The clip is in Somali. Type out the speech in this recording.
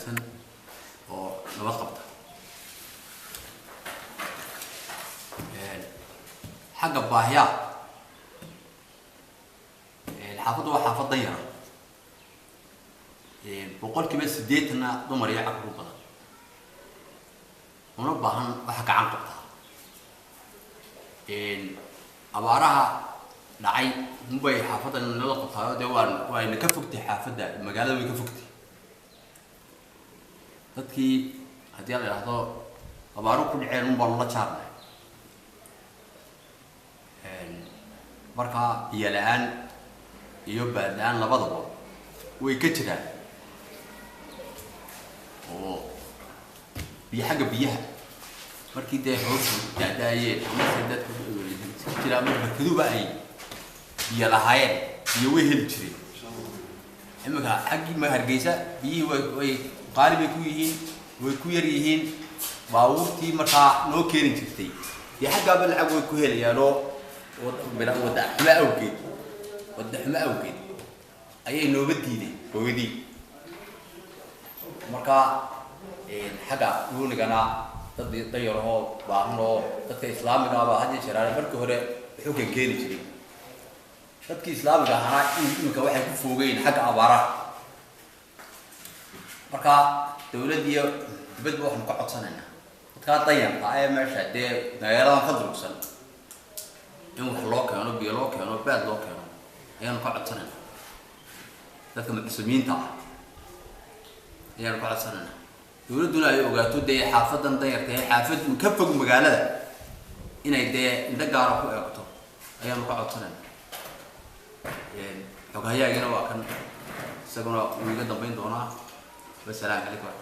wanaagsan oo nabad qabta xagga baahiya xaafaddu waa xaafad dan yar boqolkiiba 80 dumar iyo carruur badan una baahan waxa gacan qabta abaaraha dhacay mubay xaafadan nala qabtaayo de waan ka fogtay xaafada magaalada way ka fogtay dadkii hadii la yiraahdo abaaru ku dhaceen un baan la jaarnay marka biyo la'aan iyo baad la'aan labadaba way ka jiraan oo biyaha biyaha markii de hoosu daadayeen ama dadku jira marka kaduba ay biyo lahaayeen biyo way heli jireen imika xaqi ma hargeysa biyo way qaaliba ku yihiin way ku yar yihiin baawurtii marka noo keenin jirtay iyo xaqaba lacag way ku helayaan oo wada ma awgeed ayay nooba diiday hooyadii marka xaga luunigana dad dayarho baahno dadka islaamiga ah hadii jiraan markii hore wuxuu ka keeni jiray dadkii islaamiga ahaa inka waxay ku foogeen xagga abaaraha marka dawladda dibadda waxaan ka codsanaynaa dadka dayarka ay meesha dee magaalada ka durugsan in wax loo keeno biyo loo keeno baad loo keeno ayaan ka codsanaynaa dadka muslimiinta ah ayaan ka codsanaynaa dawladdu ay ogaato dee xaafadan dayarka ee xaafad ka fog magaalada inay dee inta gaar ah ku eegto ayaan ka codsanaynaa xogayaagana waa kan isaguna uu iga dambeyn doonaa wasalaam calaykum.